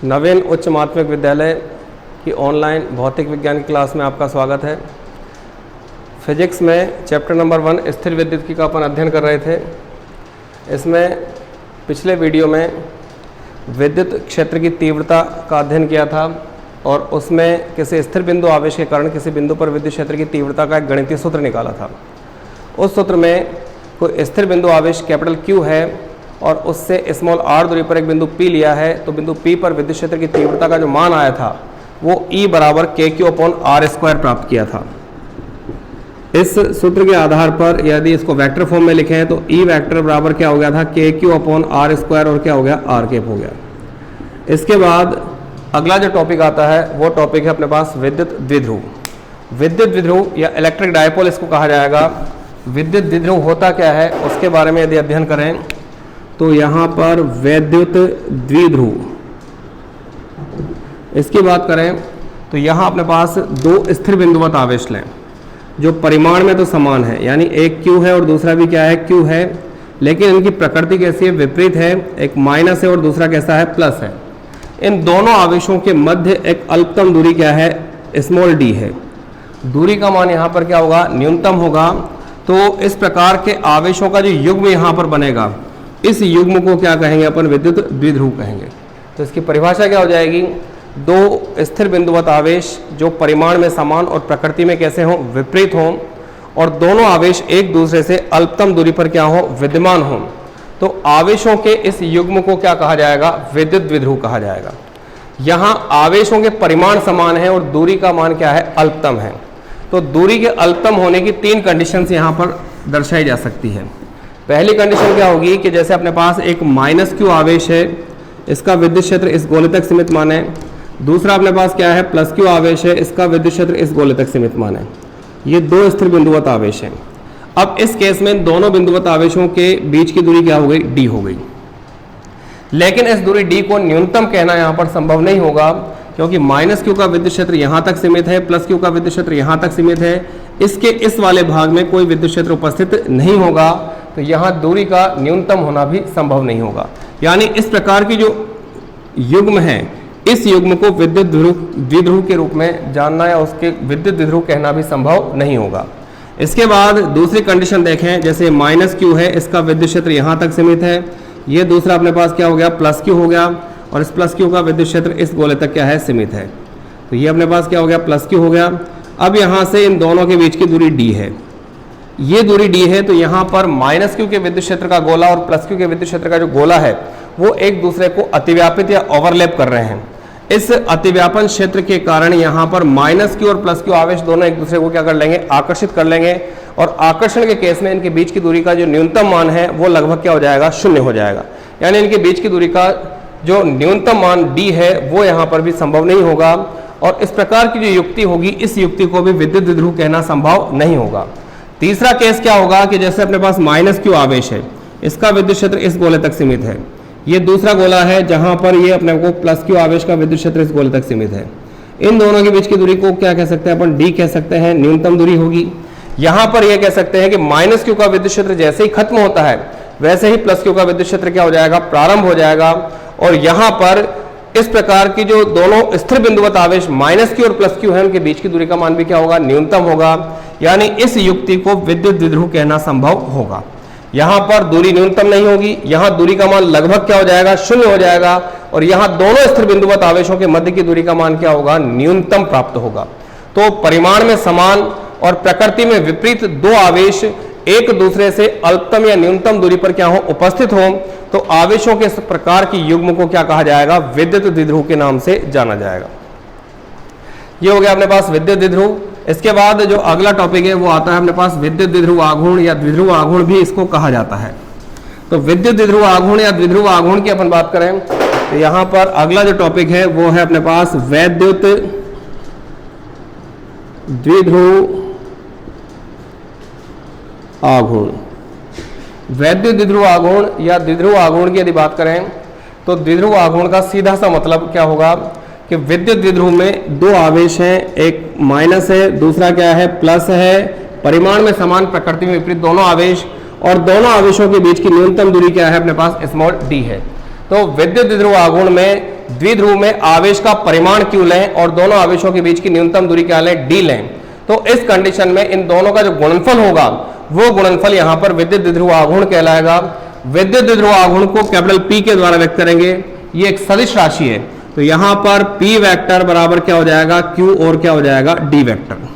नवीन उच्च माध्यमिक विद्यालय की ऑनलाइन भौतिक विज्ञान की क्लास में आपका स्वागत है। फिजिक्स में चैप्टर नंबर 1 स्थिर विद्युत का अपन अध्ययन कर रहे थे। इसमें पिछले वीडियो में विद्युत क्षेत्र की तीव्रता का अध्ययन किया था और उसमें किसी स्थिर बिंदु आवेश के कारण किसी बिंदु पर विद्युत क्षेत्र की तीव्रता का एक गणितीय सूत्र निकाला था। उस सूत्र में कोई स्थिर बिंदु आवेश कैपिटल Q है और उससे स्मॉल r दूरी पर एक बिंदु P लिया है, तो बिंदु P पर विद्युत क्षेत्र की तीव्रता का जो मान आया था वो E बराबर KQ/r² प्राप्त किया था। इस सूत्र के आधार पर यदि इसको वेक्टर फॉर्म में लिखें तो E वेक्टर बराबर क्या हो गया था, KQ/r² और क्या हो गया, r कैप हो गया। इसके बाद अगला जो टॉपिक आता है वो टॉपिक है अपने पास विद्युत द्विध्रुव। विद्युत द्विध्रुव या इलेक्ट्रिक डायपोल इसको कहा जाएगा। विद्युत द्विध्रुव होता क्या है उसके बारे में यदि अध्ययन करें तो यहाँ पर विद्युत द्विध्रुव इसकी बात करें तो यहाँ अपने पास दो स्थिर बिंदुवत आवेश लें जो परिमाण में तो समान है, यानी एक Q है और दूसरा भी क्या है, Q है, लेकिन इनकी प्रकृति कैसी है, विपरीत है। एक माइनस है और दूसरा कैसा है, प्लस है। इन दोनों आवेशों के मध्य एक अल्पतम दूरी क्या है, स्मॉल d है। दूरी का मान यहाँ पर क्या होगा, न्यूनतम होगा। तो इस प्रकार के आवेशों का जो युग्म यहाँ पर बनेगा, इस युग्म को क्या कहेंगे अपन, विद्युत द्विध्रुव कहेंगे। तो इसकी परिभाषा क्या हो जाएगी, दो स्थिर बिंदुवत आवेश जो परिमाण में समान और प्रकृति में कैसे हों, विपरीत हों, और दोनों आवेश एक दूसरे से अल्पतम दूरी पर क्या हो, विद्यमान हों, तो आवेशों के इस युग्म को क्या कहा जाएगा, विद्युत द्विध्रुव कहा जाएगा। यहाँ आवेशों के परिमाण समान है और दूरी का मान क्या है, अल्पतम है। तो दूरी के अल्पतम होने की तीन कंडीशंस यहाँ पर दर्शाई जा सकती है। पहली कंडीशन क्या होगी कि जैसे अपने पास एक -Q आवेश है, इसका विद्युत क्षेत्र इस गोले तक सीमित मान है। दूसरा अपने पास क्या है, +Q आवेश है, इसका विद्युत क्षेत्र इस गोले तक सीमित मान है। ये दो स्थिर बिंदुवत आवेश हैं। अब इस केस में दोनों बिंदुवत आवेशों के बीच की दूरी क्या हो गई, d हो गई। लेकिन इस दूरी d को न्यूनतम कहना यहाँ पर संभव नहीं होगा, क्योंकि -Q का विद्युत क्षेत्र यहाँ तक सीमित है, +Q का विद्युत क्षेत्र यहाँ तक सीमित है। इसके इस वाले भाग में कोई विद्युत क्षेत्र उपस्थित नहीं होगा, तो यहाँ दूरी का न्यूनतम होना भी संभव नहीं होगा। यानी इस प्रकार की जो युग्म है, इस युग्म को विद्युत द्विध्रुव के रूप में जानना या उसके विद्युत द्विध्रुव कहना भी संभव नहीं होगा। इसके बाद दूसरी कंडीशन देखें, जैसे -Q है, इसका विद्युत क्षेत्र यहाँ तक सीमित है। ये दूसरा अपने पास क्या हो गया, +Q हो गया, और इस +Q का विद्युत क्षेत्र इस गोले तक क्या है, सीमित है। तो ये अपने पास क्या हो गया, +Q हो गया। अब यहाँ से इन दोनों के बीच की दूरी d है, ये दूरी d है। तो यहाँ पर -Q के विद्युत क्षेत्र का गोला और +Q के विद्युत क्षेत्र का जो गोला है वो एक दूसरे को अतिव्यापित या ओवरलैप कर रहे हैं। इस अतिव्यापन क्षेत्र के कारण यहाँ पर -Q और +Q आवेश दोनों एक दूसरे को क्या कर लेंगे, आकर्षित कर लेंगे, और आकर्षण के केस में इनके बीच की दूरी का जो न्यूनतम मान है वो लगभग क्या हो जाएगा, 0 हो जाएगा। यानी इनके बीच की दूरी का जो न्यूनतम मान d है वो यहाँ पर भी संभव नहीं होगा, और इस प्रकार की जो युक्ति होगी, इस युक्ति को भी विद्युत द्विध्रुव कहना संभव नहीं होगा। तीसरा केस क्या होगा कि जैसे अपने पास -Q आवेश है, इसका विद्युत क्षेत्र इस गोले तक सीमित है। ये दूसरा गोला है जहां पर ये अपने को +Q आवेश का विद्युत क्षेत्र इस गोले तक सीमित है। इन दोनों के बीच की दूरी को क्या कह सकते हैं अपन, d कह सकते हैं, न्यूनतम दूरी होगी। यहां पर यह कह सकते हैं कि -Q का विद्युत क्षेत्र जैसे ही खत्म होता है वैसे ही +Q का विद्युत क्षेत्र क्या हो जाएगा, प्रारंभ हो जाएगा। और यहाँ पर इस प्रकार की जो दोनों स्थिर बिंदुवत आवेश -Q और +Q है, उनके बीच की दूरी का मान भी क्या होगा, न्यूनतम होगा। यानी इस युक्ति को विद्युत द्विध्रुव कहना संभव होगा। यहाँ पर दूरी न्यूनतम नहीं होगी, यहाँ दूरी का मान लगभग क्या हो जाएगा, 0 हो जाएगा, और यहाँ दोनों स्थिर बिंदुवत आवेशों के मध्य की दूरी का मान क्या होगा, न्यूनतम प्राप्त होगा। तो परिमाण में समान और प्रकृति में विपरीत दो आवेश एक दूसरे से अल्पतम या न्यूनतम दूरी पर क्या हो, उपस्थित हो, तो आवेशों के इस प्रकार की युग्म को क्या कहा जाएगा, विद्युत द्विध्रुव के नाम से जाना जाएगा। ये हो गया अपने पास विद्युत द्विध्रुव। इसके बाद जो अगला टॉपिक है वो आता है अपने पास विद्युत द्विध्रुव आघूर्ण या द्विध्रुव आघूर्ण भी इसको कहा जाता है। तो विद्युत द्विध्रुव आघूर्ण या द्विध्रुव आघूर्ण की अपन बात करें तो यहाँ पर अगला जो टॉपिक है वो है अपने पास वैद्युत द्विध्रुव आघूर्ण। वैद्युत द्विध्रुव आघूर्ण या द्विध्रुव आघूर्ण की यदि बात करें तो द्विध्रुव आघूर्ण का सीधा सा मतलब क्या होगा कि विद्युत द्विध्रुव में दो आवेश हैं, एक माइनस है, दूसरा क्या है, प्लस है, परिमाण में समान, प्रकृति में विपरीत दोनों आवेश, और दोनों आवेशों के बीच की न्यूनतम दूरी क्या है, अपने पास स्मॉल d है। तो विद्युत द्विध्रुव आघूर्ण में द्विध्रुव में आवेश का परिमाण Q लें और दोनों आवेशों के बीच की न्यूनतम दूरी क्या लें, D लें। तो इस कंडीशन में इन दोनों का जो गुणनफल होगा वो गुणनफल यहां पर विद्युत द्विध्रुव आघूर्ण कहलाएगा। विद्युत द्विध्रुव आघूर्ण को कैपिटल P के द्वारा व्यक्त करेंगे। ये एक सदिश राशि है, तो यहां पर P वेक्टर बराबर क्या हो जाएगा, Q और क्या हो जाएगा, D वेक्टर।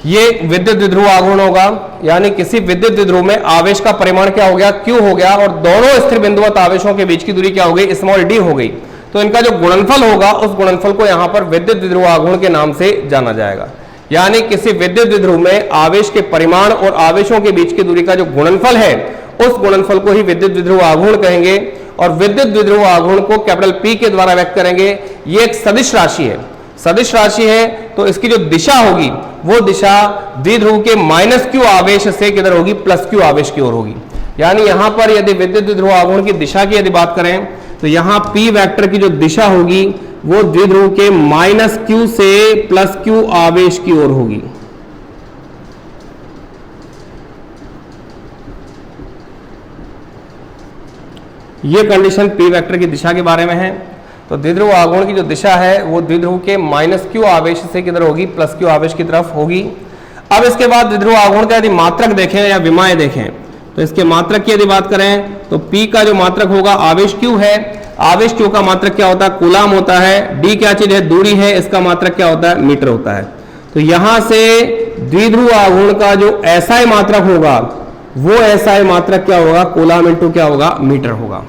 ये विद्युत द्विध्रुव आघूर्ण होगा, यानी किसी विद्युत द्विध्रुव में आवेश का परिमाण क्या हो गया, Q हो गया, और दोनों स्थिर बिंदुवत आवेशों के बीच की दूरी क्या हो गई, स्मॉल d हो गई। तो इनका जो गुणनफल होगा उस गुणनफल को यहां पर विद्युत द्विध्रुव आघूर्ण के नाम से जाना जाएगा। यानी किसी विद्युत द्विध्रुव में आवेश के परिमाण और आवेशों के बीच की दूरी का जो गुणनफल है उस गुणनफल को ही विद्युत द्विध्रुव आघूर्ण कहेंगे। और विद्युत द्विध्रुव आघूर्ण को कैपिटल P के द्वारा व्यक्त करेंगे। ये एक सदिश राशि है, सदिश राशि है, तो इसकी जो दिशा होगी वो दिशा द्विध्रुव के -Q आवेश से किधर होगी, +Q आवेश की ओर होगी। यानी यहां पर यदि विद्युत द्विध्रुव आघूर्ण की दिशा की यदि बात करें तो यहां P वेक्टर की जो दिशा होगी वो द्विध्रुव के -Q से +Q आवेश की ओर होगी। ये कंडीशन P वेक्टर की दिशा के बारे में है। तो द्विध्रुव आघूर्ण की जो दिशा है वो द्विध्रुव के -Q आवेश से किधर होगी, +Q आवेश की तरफ होगी। अब इसके बाद द्विध्रुव आघूर्ण का यदि मात्रक देखें या विमाएं देखें तो इसके मात्रक की यदि बात करें तो P का जो मात्रक होगा आवेश Q है, आवेश Q का मात्रक क्या होता है, कूलाम होता है। D क्या चीज है, दूरी है, इसका मात्रक क्या होता है, मीटर होता है। तो यहां से द्विध्रुव आघूर्ण का जो SI मात्रक होगा वो SI मात्रक क्या होगा, कूलाम इंटू क्या होगा, मीटर होगा।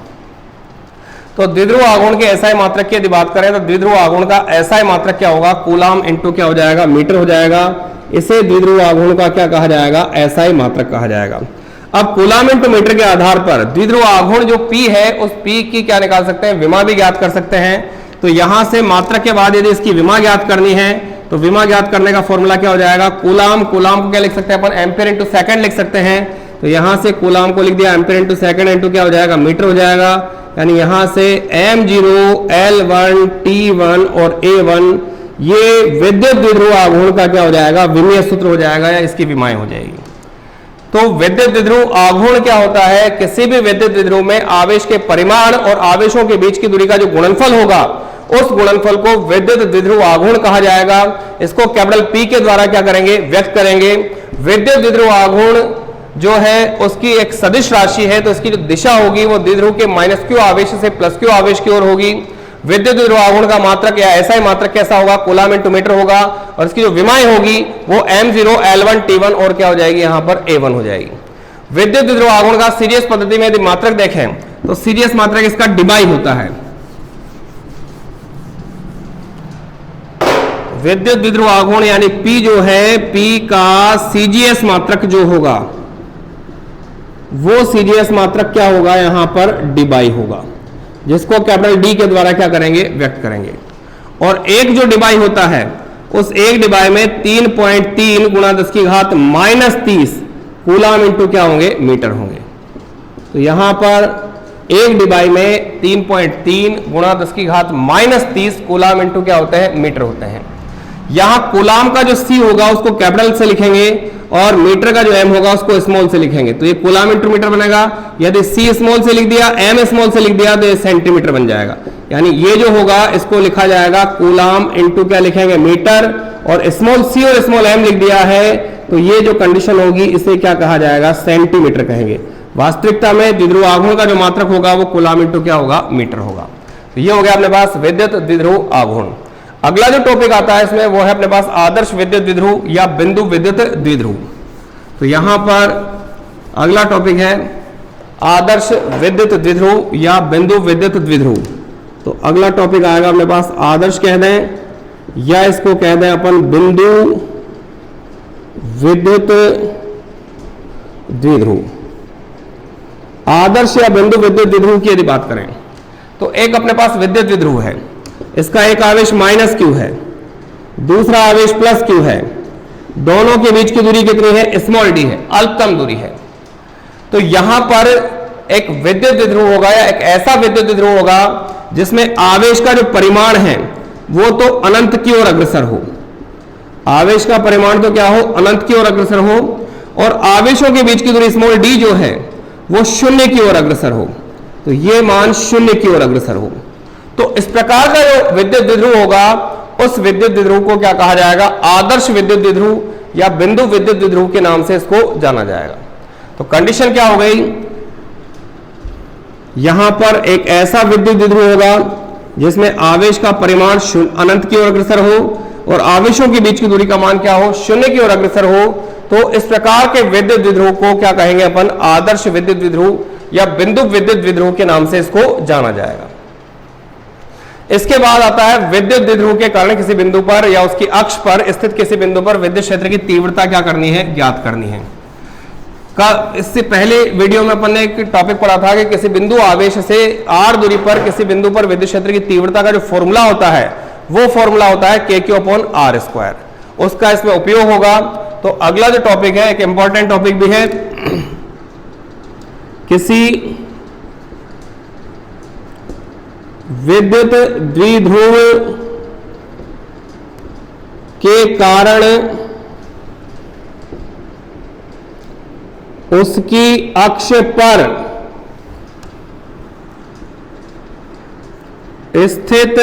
तो द्विध्रुव आघूर्ण के SI मात्रक की यदि बात करें तो द्विध्रुव आघूर्ण का SI मात्रक क्या होगा, कूलाम इंटू क्या हो जाएगा, मीटर हो जाएगा। इसे द्विध्रुव आघूर्ण का क्या कहा जाएगा, SI मात्रक कहा जाएगा। अब कूलाम इंटू मीटर के आधार पर द्विध्रुव आघूर्ण जो P है उस P की क्या निकाल सकते हैं, विमा भी ज्ञात कर सकते हैं। तो यहां से मात्रक के बाद यदि इसकी विमा ज्ञात करनी है तो विमा ज्ञात करने का फॉर्मूला क्या हो जाएगा, कूलाम, कूलाम को क्या लिख सकते हैं अपन, एम्पियर इंटू सेकंड लिख सकते हैं। तो यहां से कूलाम को लिख दिया एम्पियर इंटू सेकंड इंटू क्या हो जाएगा, मीटर हो जाएगा। यानी यहां से m0, L1, T1 और A1 ये विद्युत द्विध्रुव आघूर्ण का क्या हो जाएगा, विमीय सूत्र हो जाएगा या इसकी विमाएं हो जाएगी। तो विद्युत द्विध्रुव आघूर्ण क्या होता है, किसी भी विद्युत द्विध्रुव में आवेश के परिमाण और आवेशों के बीच की दूरी का जो गुणनफल होगा उस गुणनफल को विद्युत द्विध्रुव आघूर्ण कहा जाएगा। इसको कैपिटल P के द्वारा क्या करेंगे, व्यक्त करेंगे। विद्युत द्विध्रुव आघूर्ण जो है उसकी एक सदिश राशि है, तो इसकी जो दिशा होगी वो द्विध्रुव के -Q आवेश से +Q आवेश की ओर होगी। विद्युत द्विध्रुव आघूर्ण का मात्रक या SI मात्रक कैसा होगा, कूलाम इंटू मीटर होगा। और इसकी जो विमाएं होगी वो m0, L1, T1 और क्या हो जाएगी, यहां पर A1 हो जाएगी। विद्युत द्विध्रुव आघूर्ण का सीरीज पद्धति में यदि मात्रक देखें तो सीरीज मात्रक इसका डिबाई होता है। विद्युत द्विध्रुव आघूर्ण यानी P जो है, P का CGS मात्रक जो होगा वो CGS मात्रक क्या होगा, यहां पर डिबाई होगा, जिसको कैपिटल D के द्वारा क्या करेंगे, व्यक्त करेंगे। और एक जो डिबाई होता है उस एक डिबाई में 3.3 गुणा 10 की घात -30 कूलाम इंटू क्या होंगे, मीटर होंगे। तो यहां पर एक डिबाई में 3.3 गुणा 10 की घात -30 कूलाम इंटू क्या होते हैं, मीटर होते हैं। यहां कूलाम का जो C होगा उसको कैपिटल से लिखेंगे और मीटर का जो M होगा उसको स्मॉल से लिखेंगे। तो ये कूलाम इंटू मीटर बनेगा। यदि C स्मॉल से लिख दिया, M स्मॉल से लिख दिया तो ये सेंटीमीटर बन जाएगा। यानी ये जो होगा इसको लिखा जाएगा कूलाम इंटू क्या लिखेंगे, मीटर, और स्मॉल C और स्मॉल M लिख दिया है तो ये जो कंडीशन होगी इसे क्या कहा जाएगा, सेंटीमीटर कहेंगे। वास्तविकता में द्विध्रुव आघूर्ण का जो मात्रक होगा वो कूलाम इंटू क्या होगा, मीटर होगा। तो ये हो गया अपने पास विद्युत द्विध्रुव आघूर्ण। अगला जो टॉपिक आता है इसमें वो है अपने पास आदर्श विद्युत द्विध्रुव या बिंदु विद्युत द्विध्रुव। तो यहां पर अगला टॉपिक है आदर्श विद्युत द्विध्रुव या बिंदु विद्युत द्विध्रुव। तो अगला टॉपिक आएगा अपने पास आदर्श कह दें या इसको कह दें अपन बिंदु विद्युत द्विध्रुव। आदर्श या बिंदु विद्युत द्विध्रुव की यदि बात करें तो एक अपने पास विद्युत द्विध्रुव है, इसका एक आवेश -Q है, दूसरा आवेश +Q है। दोनों के बीच की दूरी कितनी है, स्मॉल d है, अल्पतम दूरी है। तो यहां पर एक विद्युत द्विध्रुव होगा या एक ऐसा विद्युत द्विध्रुव होगा जिसमें आवेश का जो परिमाण है वो तो अनंत की ओर अग्रसर हो। आवेश का परिमाण तो क्या हो, अनंत की ओर अग्रसर हो, और आवेशों के बीच की दूरी स्मॉल d जो है वो 0 की ओर अग्रसर हो। तो तो ये मान शून्य की ओर अग्रसर हो। तो इस प्रकार का जो विद्युत द्विध्रुव होगा उस विद्युत द्विध्रुव को क्या कहा जाएगा? आदर्श विद्युत द्विध्रुव या बिंदु विद्युत द्विध्रुव के नाम से इसको जाना जाएगा। तो कंडीशन क्या हो गई? यहां पर एक ऐसा विद्युत द्विध्रुव होगा जिसमें आवेश का परिमाण अनंत की ओर अग्रसर हो और आवेशों के बीच की दूरी का मान क्या हो? शून्य की ओर अग्रसर हो। तो इस प्रकार के विद्युत द्विध्रुव को क्या कहेंगे अपन? आदर्श विद्युत द्विध्रुव या बिंदु विद्युत द्विध्रुव के नाम से इसको जाना जाएगा। इसके बाद आता है विद्युत द्विध्रुव के कारण किसी बिंदु पर या उसकी अक्ष पर स्थित किसी बिंदु पर विद्युत क्षेत्र की तीव्रता क्या करनी है? ज्ञात करनी है। इससे पहले वीडियो में अपन ने एक टॉपिक पढ़ा था कि किसी बिंदु आवेश से r दूरी पर किसी बिंदु पर विद्युत क्षेत्र की तीव्रता का जो फॉर्मूला होता है वो फॉर्मूला होता है KQ/r²। उसका इसमें उपयोग होगा। तो अगला जो टॉपिक है एक इंपॉर्टेंट टॉपिक भी है, किसी विद्युत द्विध्रुव के कारण उसकी अक्ष पर स्थित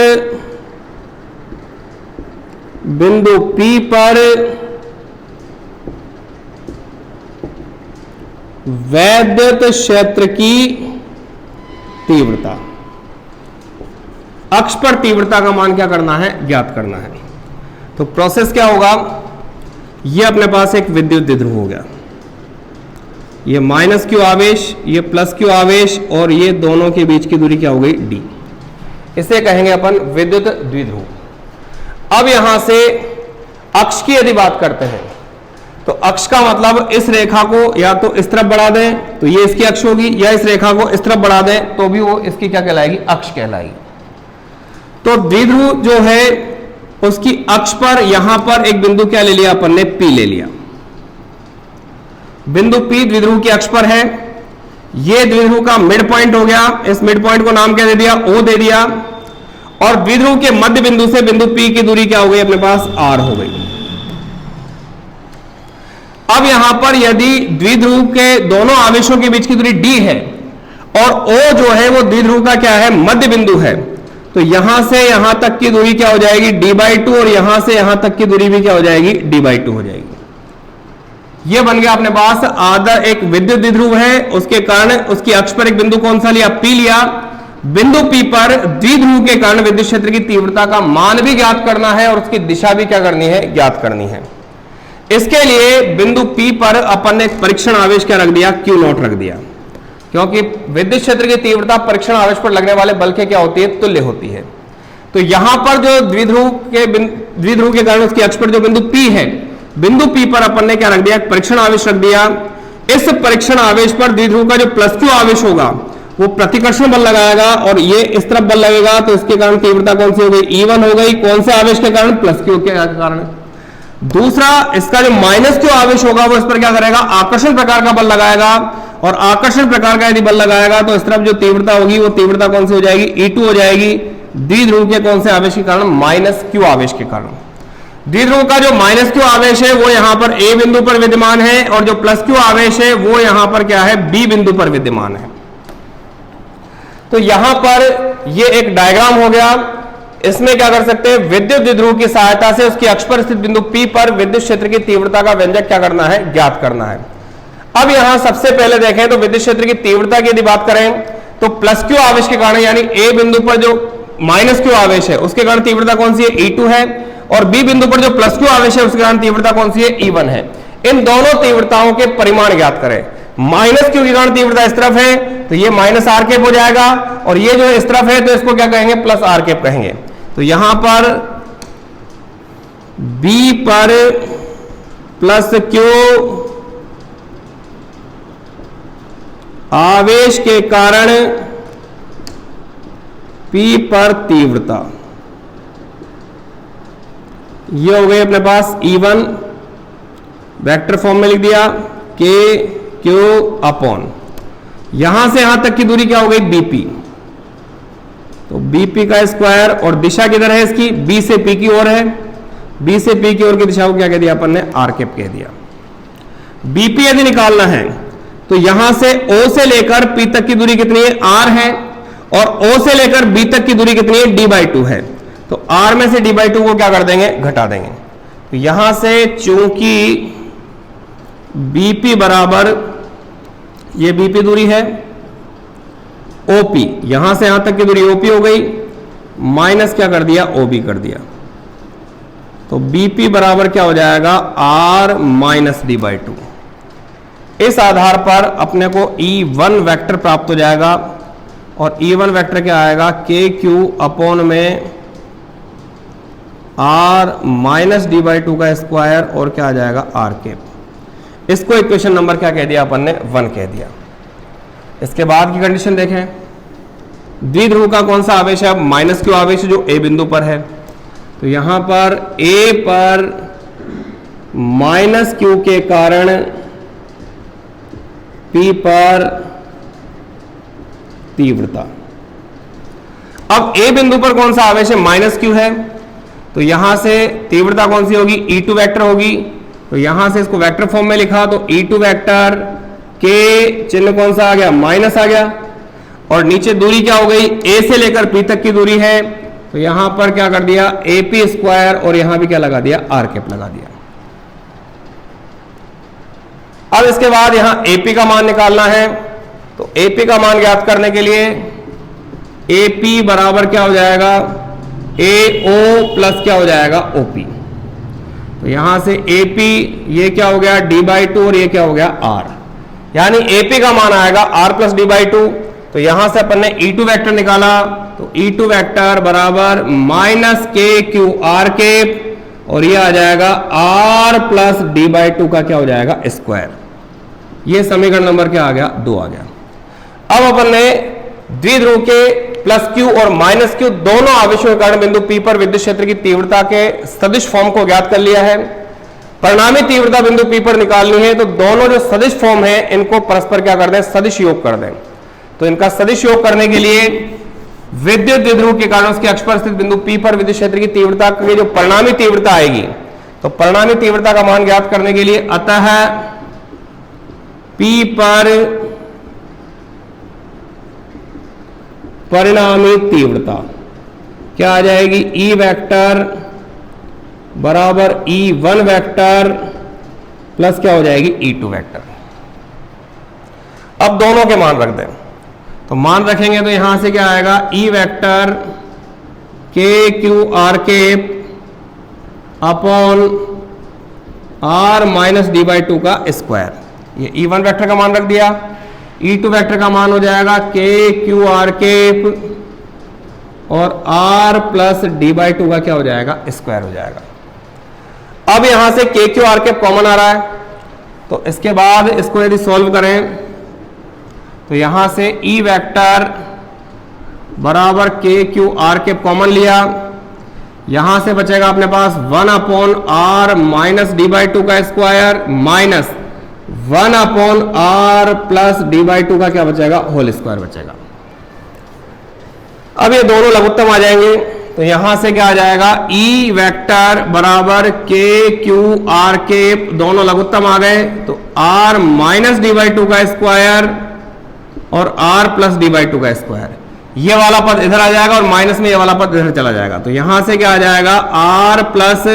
बिंदु P पर वैद्युत क्षेत्र की तीव्रता, अक्ष पर तीव्रता का मान क्या करना है? ज्ञात करना है। तो प्रोसेस क्या होगा? यह अपने पास एक विद्युत द्विध्रुव हो गया, ये माइनस क्यू आवेश, ये प्लस क्यू आवेश और ये दोनों के बीच की दूरी क्या हो गई? d। इसे कहेंगे अपन विद्युत द्विध्रुव। अब यहां से अक्ष की यदि बात करते हैं तो अक्ष का मतलब इस रेखा को या तो इस तरफ बढ़ा दें तो ये इसकी अक्ष होगी, या इस रेखा को इस तरफ बढ़ा दें तो भी वो इसकी क्या कहलाएगी? अक्ष कहलाएगी। तो द्विध्रुव जो है उसकी अक्ष पर यहां पर एक बिंदु क्या ले लिया अपन ने? P ले लिया। बिंदु P द्विध्रुव की अक्ष पर है। ये द्विध्रुव का मिड पॉइंट हो गया। इस मिड पॉइंट को नाम क्या दे दिया? O दे दिया। और द्विध्रुव के मध्य बिंदु से बिंदु P की दूरी क्या हो गई? अपने पास R हो गई। अब यहां पर यदि द्विध्रुव के दोनों आवेशों के बीच की दूरी d है और O जो है वो द्विध्रुव का क्या है? मध्य बिंदु है, तो यहां से यहां तक की दूरी क्या हो जाएगी? d/2 और यहां से यहां तक की दूरी भी क्या हो जाएगी? d/2 हो जाएगी। यह बन गया अपने पास आधा एक विद्युत द्विध्रुव है, उसके कारण उसकी अक्ष पर एक बिंदु कौन सा लिया? P लिया। बिंदु P पर द्विध्रुव के कारण विद्युत क्षेत्र की तीव्रता का मान भी ज्ञात करना है और उसकी दिशा भी क्या करनी है? ज्ञात करनी है। इसके लिए बिंदु P पर अपन ने एक परीक्षण आवेश क्या रख दिया? Q0 रख दिया, क्योंकि विद्युत क्षेत्र की तीव्रता परीक्षण आवेश पर लगने वाले बल के क्या होती है? तुल्य होती है। तो यहां पर जो द्विध्रुव के कारण उसकी अक्ष पर जो बिंदु P है, बिंदु P पर अपन ने क्या रख दिया? परीक्षण आवेश रख दिया। इस परीक्षण आवेश पर द्विध्रुव का जो प्लस Q आवेश होगा वो प्रतिकर्षण बल लगाएगा और ये इस तरफ बल लगेगा, तो इसके कारण तीव्रता कौन सी हो गई? E1 हो गई। कौन से आवेश के कारण? प्लस Q के कारण। दूसरा, इसका जो माइनस Q आवेश होगा वो इस पर क्या करेगा? आकर्षण प्रकार का बल लगाएगा, और आकर्षण प्रकार का यदि बल लगाएगा तो इस तरफ जो तीव्रता होगी वो तीव्रता कौन सी हो जाएगी? E2 हो जाएगी। द्विध्रुव के कौन से आवेश के कारण? माइनस Q आवेश के कारण। द्विध्रुव का जो माइनस Q आवेश है वो यहां पर A बिंदु पर विद्यमान है और जो प्लस Q आवेश है वो यहां पर क्या है? B बिंदु पर विद्यमान है। तो यहां पर ये एक डायग्राम हो गया। इसमें क्या कर सकते हैं? विद्युत द्विध्रुव की सहायता से उसकी अक्ष पर स्थित बिंदु P पर विद्युत क्षेत्र की तीव्रता का व्यंजक क्या करना है? ज्ञात करना है। अब यहां सबसे पहले देखें तो विद्युत क्षेत्र की तीव्रता की यदि बात करें तो प्लस Q आवेश के कारण यानी A बिंदु पर जो माइनस Q आवेश है उसके कारण तीव्रता कौन सी है? E2 है। और B बिंदु पर जो प्लस Q आवेश है उसके कारण तीव्रता कौन सी है? E1 है। इन दोनों तीव्रताओं के परिमाण ज्ञात करें। माइनस Q के कारण तीव्रता इस तरफ है तो ये माइनस R कैप हो जाएगा, और ये जो इस तरफ है तो इसको क्या कहेंगे? प्लस R कैप कहेंगे। तो यहां पर B पर प्लस Q आवेश के कारण P पर तीव्रता, ये हो गई अपने पास E1, वेक्टर फॉर्म में लिख दिया KQ/, यहां से यहां तक की दूरी क्या हो गई? BP। तो BP का स्क्वायर, और दिशा किधर है इसकी? B से P की ओर है। B से P की ओर की दिशा को क्या कह दिया अपन ने? R कैप कह दिया। BP यदि निकालना है तो यहां से O से लेकर P तक की दूरी कितनी है, R है, और O से लेकर B तक की दूरी कितनी है, D/2 है। तो R में से D/2 को क्या कर देंगे, घटा देंगे। तो यहां से चूंकि BP बराबर, ये BP दूरी है, OP, यहां से यहां तक की दूरी OP हो गई, माइनस क्या कर दिया, OB कर दिया। तो BP बराबर क्या हो जाएगा, R माइनस D/2। इस आधार पर अपने को E1 वेक्टर प्राप्त हो जाएगा, और E1 वेक्टर क्या आएगा, KQ अपॉन में R माइनस D/2 का स्क्वायर, और क्या आ जाएगा, R कैप। इसको इक्वेशन नंबर क्या कह दिया अपन ने, 1 कह दिया। इसके बाद की कंडीशन देखें, द्विध्रुव का कौन सा आवेश है, -q आवेश जो A बिंदु पर है। तो यहां पर A पर -q के कारण P पर तीव्रता। अब A बिंदु पर कौन सा आवेश है, -q है, तो यहां से तीव्रता कौन सी होगी, E2 वेक्टर होगी। तो यहां से इसको वेक्टर फॉर्म में लिखा, तो E2 वेक्टर के चिन्ह कौन सा आ गया, माइनस आ गया, और नीचे दूरी क्या हो गई, A से लेकर P तक की दूरी है, तो यहां पर क्या कर दिया, AP स्क्वायर, और यहां भी क्या लगा दिया, R कैप लगा दिया। अब इसके बाद यहां AP का मान निकालना है। तो AP का मान ज्ञात करने के लिए AP बराबर क्या हो जाएगा, AO प्लस क्या हो जाएगा, OP। तो यहां से AP ये क्या हो गया, D/2, और ये क्या हो गया, R, यानी AP का मान आएगा R प्लस D/2। तो यहां से अपन ने E2 वेक्टर निकाला, तो E2 वेक्टर बराबर -KQR कैप, और ये आ जाएगा R प्लस D/2 का क्या हो जाएगा, स्क्वायर। ये समीकरण नंबर क्या आ गया, 2 आ गया। अब अपन ने द्विध्रुव के +q और -q दोनों आवेशों के कारण बिंदु P पर विद्युत क्षेत्र की तीव्रता के सदिश फॉर्म को ज्ञात कर लिया है। परिणामी तीव्रता बिंदु P पर निकालनी है, तो दोनों जो सदिश फॉर्म है इनको परस्पर क्या कर दें, सदिश योग कर दें। तो इनका सदिश योग करने के लिए विद्युत द्विध्रुव के कारण उसके अक्ष पर स्थित बिंदु P पर विद्युत क्षेत्र की तीव्रता की जो परिणामी तीव्रता आएगी, तो परिणामी तीव्रता का मान ज्ञात करने के लिए अतः P पर परिणामी तीव्रता क्या आ जाएगी, E वेक्टर बराबर E1 वेक्टर प्लस क्या हो जाएगी, E2 वेक्टर। अब दोनों के मान रख दें, तो मान रखेंगे तो यहां से क्या आएगा, E vector KQR cap upon R minus D/2 का स्क्वायर। ये E1 वेक्टर का मान रख दिया। E2 वेक्टर का मान हो जाएगा KQR कैप और R प्लस D/2 का क्या हो जाएगा, स्क्वायर हो जाएगा। अब यहां से KQR कैप कॉमन आ रहा है, तो इसके बाद इसको यदि सॉल्व करें तो यहां से E वेक्टर बराबर KQR कैप कॉमन लिया, यहां से बचेगा अपने पास 1/R माइनस D/2 का square minus 1/R plus D/2 का क्या बचेगा, होल स्क्वायर बचेगा। अब ये दोनों लघुत्तम आ जाएंगे, तो यहां से क्या आ जाएगा, E वेक्टर बराबर KQR कैप, दोनों लघुत्तम आ गए, तो R माइनस D/2 का स्क्वायर और R प्लस D/2 का स्क्वायर। ये वाला पद इधर आ जाएगा और माइनस में ये वाला पद इधर चला जाएगा, तो यहां से क्या आ जाएगा, R प्लस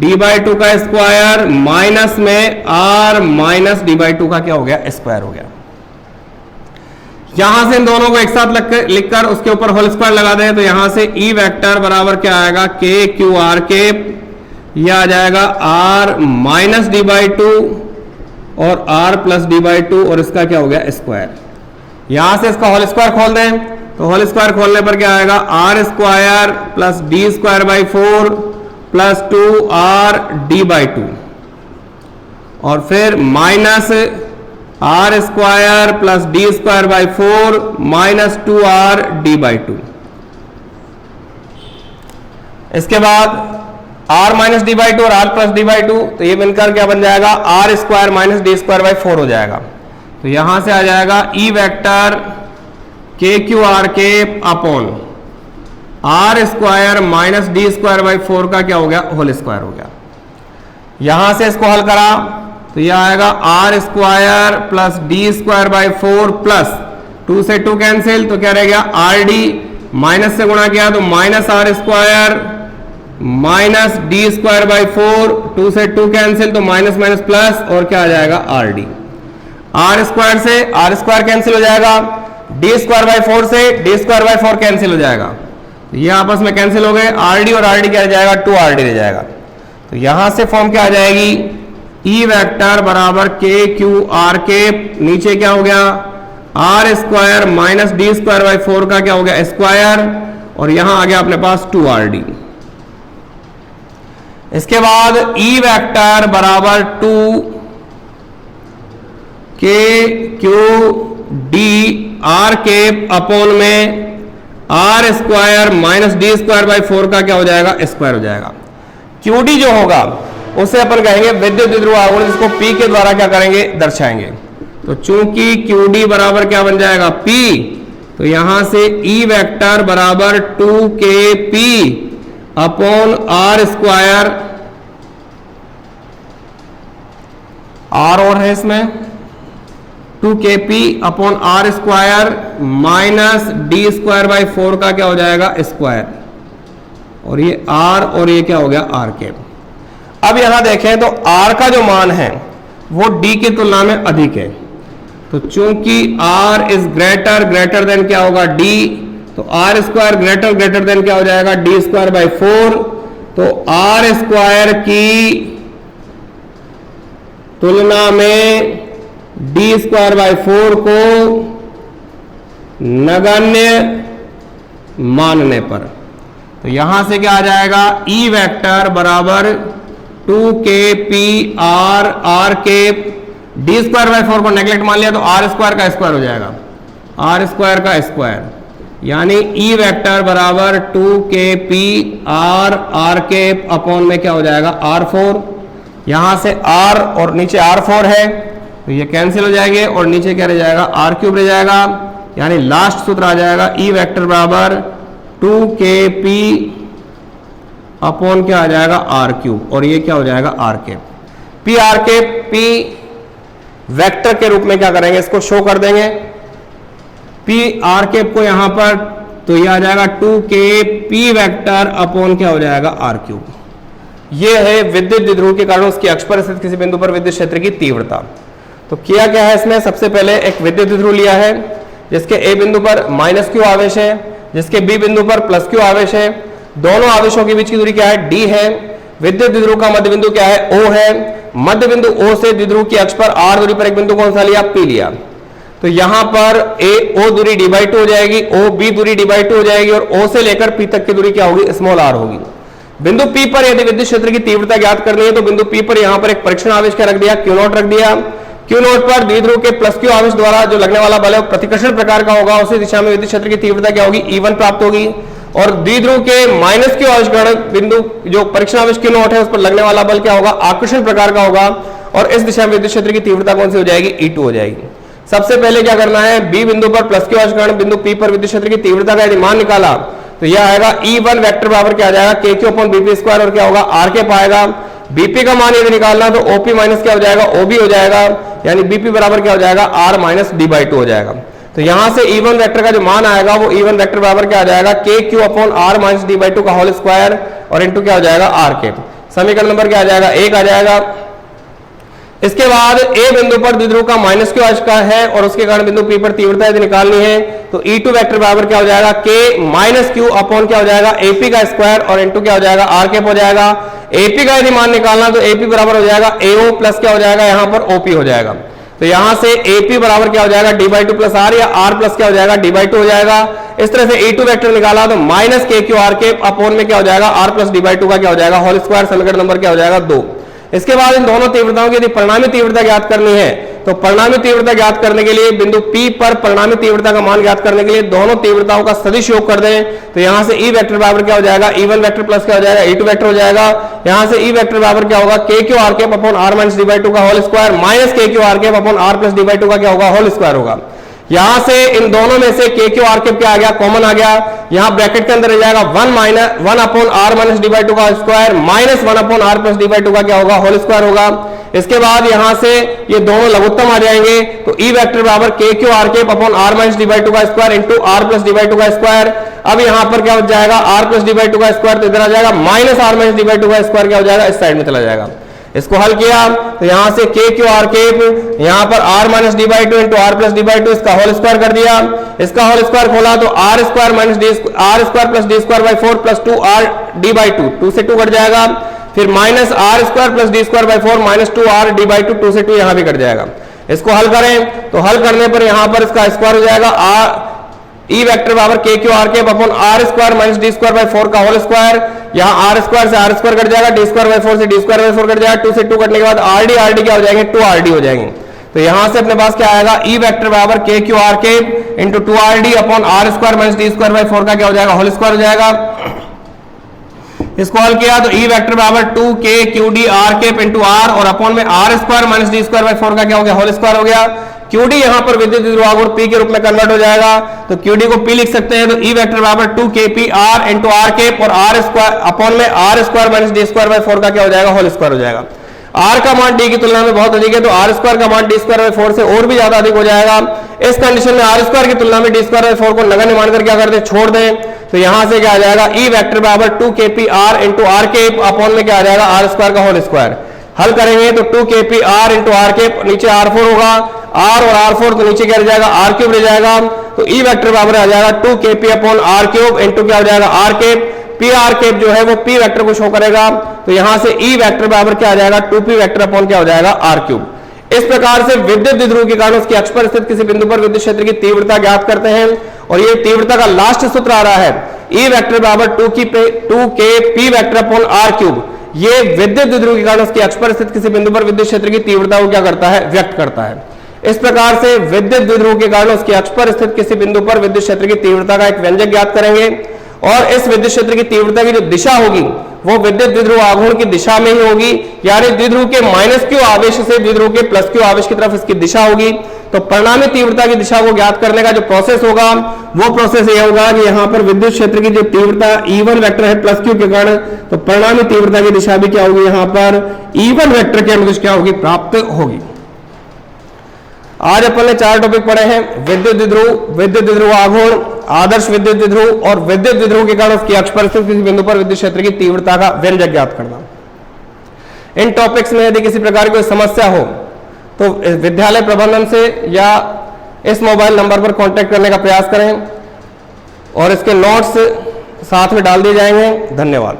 D/2 का स्क्वायर माइनस में R माइनस D/2 का क्या हो गया, स्क्वायर हो गया। यहां से इन दोनों को एक साथ लिखकर उसके ऊपर होल स्क्वायर लगा दें, तो यहां से E वेक्टर बराबर क्या आएगा, KQR कैप, यह आ जाएगा R माइनस D/2 और R प्लस D/2 और इसका क्या हो गया, स्क्वायर। यहां से इसका होल स्क्वायर खोल दें, तो होल स्क्वायर खोलने पर क्या आएगा, R square plus D²/4 plus 2R D/2 और फिर minus R square plus D²/4 minus 2R D/2। इसके बाद R माइनस D/2 और R प्लस D/2, तो ये मिलकर क्या बन जाएगा, R स्क्वायर माइनस D²/4 हो जाएगा। तो यहां से आ जाएगा E vector KQR cap upon R square minus D²/4 का क्या हो गया, होल स्क्वायर हो गया। यहां से इसको हल करा तो यह आएगा r square plus d square by 4 plus 2 से 2 कैंसिल, तो क्या रह गया आर डी, माइनस से गुणा किया तो minus r square minus d square by 4, 2 से 2 कैंसिल तो माइनस माइनस प्लस, और क्या आ जाएगा आर डी। आर स्क्वायर से आर स्क्वायर कैंसिल हो जाएगा, डी स्क्वायर बाई 4 से डी स्क्वायर बाई 4 कैंसिल हो जाएगा, तो ये आपस में कैंसिल हो गए, आर डी और आर डी क्या रह जाएगा 2 आर डी रह जाएगा। तो यहां से फॉर्म क्या आ जाएगी, ई वेक्टर बराबर के क्यू आर के, नीचे क्या हो गया r square minus d square by 4 का क्या हो गया स्क्वायर, और यहां आ गया अपने पास 2 आर डी। इसके बाद ई वेक्टर बराबर 2 के क्यू डी आर के अपोन में r square minus d square by 4 का क्या हो जाएगा स्क्वायर हो जाएगा। क्यू डी जो होगा उसे अपन कहेंगे विद्युत द्विध्रुव आघूर्ण, जिसको पी के द्वारा क्या करेंगे दर्शाएंगे। तो चूंकि क्यू डी बराबर क्या बन जाएगा पी, तो यहां से ई वेक्टर बराबर 2 k p upon r square, r और है इसमें 2 k p upon r square minus d square by 4 का क्या हो जाएगा स्क्वायर, और ये आर और ये क्या हो गया आर के। अब यहां देखें तो आर का जो मान है वो डी की तुलना में अधिक है, तो चूंकि आर इज ग्रेटर देन क्या होगा डी, तो आर स्क्वायर ग्रेटर देन क्या हो जाएगा डी स्क्वायर बाई 4, तो आर स्क्वायर की तुलना में डी स्क्वायर बाई 4 को नगण्य मानने पर, तो यहां से क्या आ जाएगा ई वेक्टर बराबर 2 के पी आर, आर के डी स्क्वायर बाई 4 को नेगलेक्ट मान लिया तो आर स्क्वायर का स्क्वायर हो जाएगा, आर स्क्वायर का स्क्वायर, यानी ई वेक्टर बराबर 2 के पी आर, आर के अपॉन में क्या हो जाएगा आर 4, यहां से आर और नीचे आर 4 है तो ये कैंसिल हो जाएंगे, और नीचे क्या रह जाएगा आर क्यूब रह जाएगा, यानी लास्ट सूत्र आ जाएगा ई वेक्टर बराबर 2 के पी अपॉन क्या आ जाएगा आर क्यूब, और ये क्या हो जाएगा आर के। पी आर के पी वेक्टर के रूप में क्या करेंगे इसको शो कर देंगे, पी आर के को यहां पर, तो ये आ जाएगा 2 के पी वेक्टर अपॉन क्या हो जाएगा आर क्यूब। ये है विद्युत द्विध्रुव के कारण उसकी अक्ष पर स्थित किसी बिंदु पर विद्युत क्षेत्र की तीव्रता। तो किया क्या है इसमें, सबसे पहले एक विद्युत द्विध्रुव लिया है जिसके ए बिंदु पर माइनस क्यू आवेश है, जिसके बी बिंदु पर प्लस क्यू आवेश है, दोनों आवेशों के बीच की दूरी क्या है डी है, विद्युत द्विध्रुव का मध्य बिंदु क्या है ओ है, मध्य बिंदु ओ से द्विध्रुव की अक्ष पर आर दूरी पर एक बिंदु कौन सा लिया पी लिया, तो यहां पर ए ओ दूरी डी बाई 2 हो जाएगी, ओ बी दूरी डी बाई 2 हो जाएगी, और ओ से लेकर पी तक की दूरी क्या होगी स्मॉल आर होगी। बिंदु पी पर यदि विद्युत क्षेत्र की तीव्रता ज्ञात करनी है तो बिंदु पी पर यहां पर एक परीक्षण आवेश क्या रख दिया क्यू नॉट रख दिया, क्यू नॉट पर द्विध्रुव के प्लस क्यू आवेश द्वारा जो लगने वाला बल है प्रतिकर्षण प्रकार का होगा, उसी दिशा में विद्युत क्षेत्र की तीव्रता क्या होगी E1 प्राप्त होगी, और द्विध्रुव के माइनस क्यू आवेश बिंदु जो परीक्षण आवेश क्यू नॉट है उस पर लगने वाला बल क्या होगा आकर्षण प्रकार का होगा, और इस दिशा में विद्युत क्षेत्र की तीव्रता कौन सी हो जाएगी E2 हो जाएगी। सबसे पहले क्या करना है, बी बिंदु पर प्लस क्यू आवेश बिंदु पी पर विद्युत क्षेत्र की तीव्रता का यदि मान निकाला तो यह आएगा E1 वेक्टर बराबर क्या आ जाएगा k q upon BP square, और क्या होगा आर के पाएगा, बीपी का मान यदि निकालना तो ओपी माइनस क्या हो जाएगा ओबी हो जाएगा, यानी बीपी बराबर क्या हो जाएगा आर माइनस डी बाई 2 हो जाएगा। तो यहां से E1 वेक्टर का जो मान आएगा वो E1 वेक्टर बराबर क्या आ जाएगा k q upon r minus d by 2 का होल स्क्वायर, और इनटू क्या हो जाएगा आर के। समीकरण नंबर क्या आ जाएगा 1 आ जाएगा। इसके बाद ए बिंदु पर द्विध्रुव का माइनस क्यू आवेश का है और उसके कारण बिंदु पी पर तीव्रता यदि निकालनी है तो E2 वेक्टर बराबर क्या हो जाएगा के माइनस क्यू अपॉन क्या हो जाएगा एपी का स्क्वायर, और इनटू क्या हो जाएगा आर कैप हो जाएगा। एपी का यदि मान निकालना तो एपी बराबर हो जाएगा एओ प्लस क्या हो जाएगा यहाँ पर ओपी हो जाएगा। तो यहां से एपी बराबर क्या हो जाएगा डी बाई 2 प्लस आर, या आर प्लस क्या हो जाएगा डी बाई 2 हो जाएगा। इस तरह से E2 वेक्टर निकाला तो माइनस के क्यू आर के अपॉन में क्या हो जाएगा आर प्लस डी बाई 2 का क्या हो जाएगा होल स्क्वायर। समीकरण नंबर क्या हो जाएगा 2। इसके बाद इन दोनों तीव्रताओं की यदि परिणामी तीव्रता ज्ञात करनी है तो परिणामी तीव्रता ज्ञात करने के लिए बिंदु P पर परिणामी तीव्रता का मान ज्ञात करने के लिए दोनों तीव्रताओं का सदिश योग कर दें। तो यहां से E वेक्टर बराबर क्या हो जाएगा E1 वेक्टर प्लस क्या हो जाएगा E2 वेक्टर हो जाएगा। यहां से E वेक्टर बराबर क्या होगा k q r cap upon r minus d by 2 का whole square minus k q r cap upon r plus d by 2 का क्या होगा होल स्क्वायर होगा। यहां से इन दोनों में से के क्यू आर कैप क्या आ गया कॉमन आ गया, यहां ब्रैकेट के अंदर रह जाएगा 1 upon r minus d by 2 का square minus 1 upon r plus d by 2 का क्या होगा होल स्क्वायर होगा। इसके बाद यहां से ये दोनों लघुत्तम आ जाएंगे, तो ई वेक्टर बराबर के q r cap upon r minus d by two का square into r plus d by two का स्क्वायर। अब यहां पर क्या हो जाएगा, r plus d by two का स्क्वायर तो इधर आ जाएगा, minus r minus d by two का स्क्वायर क्या हो जाएगा, इस साइड में चला जाएगा। इसको हल किया तो यहां से के क्यू आर केप यहां पर r minus d by two into r plus d by two, इसका होल स्क्वायर कर दिया। इसका होल स्क्वायर खोला तो r square minus d r square plus d square by four plus two r d by two, two से two cut जाएगा, फिर minus r square plus d square by four minus two r d by two, two से two यहां भी cut जाएगा। इसको हल करें तो हल करने पर यहां पर इसका स्क्वायर हो जाएगा, आर ई वेक्टर बराबर के q r cap upon r square minus d square by four का होल स्क्वायर। यहाँ आर स्क्वायर से आर स्क्वायर कट जाएगा, डी स्क्वायर बाई फोर से d square by four cut जाएगा, टू से two कटने के बाद आर डी क्या हो जाएंगे, टू आर डी हो जाएंगे। तो यहां से अपने पास क्या आएगा, ई वेक्टर बराबर के q r cap into two r d upon r square minus d square by four का क्या हो जाएगा, होल स्क्वायर हो जाएगा। इसको हल किया तो ई वेक्टर बराबर two k q d r cap into r और अपॉन में r square minus d square by four का क्या हो गया, होल स्क्वायर हो गया। क्यूडी यहां पर विद्युत द्विध्रुव आघूर्ण पी के रूप में कन्वर्ट हो जाएगा, तो क्यूडी को पी लिख सकते हैं, तो ई वेक्टर बराबर two k p r into r cap और आर स्क्वायर अपॉन में r square minus d square by four का क्या हो जाएगा, होल स्क्वायर हो जाएगा। आर का मान डी की तुलना में बहुत अधिक है, तो आर स्क्वायर का मान डी स्क्वायर बाई फोर से और भी ज्यादा अधिक हो जाएगा। इस कंडीशन में आर स्क्वायर की तुलना में डी स्क्वायर बाई फोर को नगण्य मानकर क्या करते, छोड़ दें, तो यहां से क्या आ जाएगा, ई वेक्टर बराबर two k p r into r cap upon में क्या आ जाएगा, आर स्क्वायर का होल स्क्वायर। हल करेंगे तो two k p r into r cap, नीचे आर फोर होगा, आर और आर फोर तो नीचे क्या रह जाएगा, आर क्यूब रह जाएगा, तो ई वेक्टर बराबर आ जाएगा two k p upon r cube into क्या हो जाएगा, r cap. P r cap जो है वो पी वेक्टर को शो करेगा, तो यहां से ई वेक्टर बराबर क्या आ जाएगा, टू पी वेक्टर अपॉन क्या हो जाएगा, आर क्यूब। इस प्रकार से विद्युत द्विध्रुव के कारण उसकी अक्ष पर स्थित किसी बिंदु पर विद्युत क्षेत्र की तीव्रता ज्ञात करते हैं, और ये तीव्रता का लास्ट सूत्र आ रहा है, ई वेक्टर बराबर two k p vector upon r cube. ये विद्युत द्विध्रुव के कारण उसकी अक्ष पर स्थित किसी बिंदु पर विद्युत क्षेत्र की तीव्रता को क्या करता है, व्यक्त करता है। इस प्रकार से विद्युत द्विध्रुव के कारण उसकी अक्ष पर स्थित किसी बिंदु पर विद्युत क्षेत्र की तीव्रता का एक व्यंजक ज्ञात करेंगे, और इस विद्युत क्षेत्र की तीव्रता की जो दिशा होगी वो विद्युत द्विध्रुव आघूर्ण की दिशा में ही होगी, यानी द्विध्रुव के माइनस क्यू आवेश से द्विध्रुव के प्लस क्यू आवेश की तरफ इसकी दिशा होगी। तो परिणामी तीव्रता की दिशा को ज्ञात करने का जो प्रोसेस होगा वो प्रोसेस ये होगा कि यहाँ पर विद्युत क्षेत्र की जो तीव्रता E1 वेक्टर है प्लस क्यू के कारण, तो परिणामी तीव्रता की दिशा भी क्या होगी, यहाँ पर E1 वेक्टर के अनुदिश क्या होगी, प्राप्त होगी। आज अपन ने चार टॉपिक पढ़े हैं, विद्युत द्विध्रुव आघूर्ण, आदर्श विद्युत द्विध्रुव और विद्युत द्विध्रुव के कारण उसकी अक्ष पर स्थित किसी बिंदु पर विद्युत क्षेत्र की तीव्रता का व्यंजक ज्ञात करना। इन टॉपिक्स में यदि किसी प्रकार की कोई समस्या हो तो विद्यालय प्रबंधन से या इस मोबाइल नंबर पर कांटेक्ट करने का प्रयास करें, और इसके नोट्स साथ में डाल दिए जाएंगे। धन्यवाद।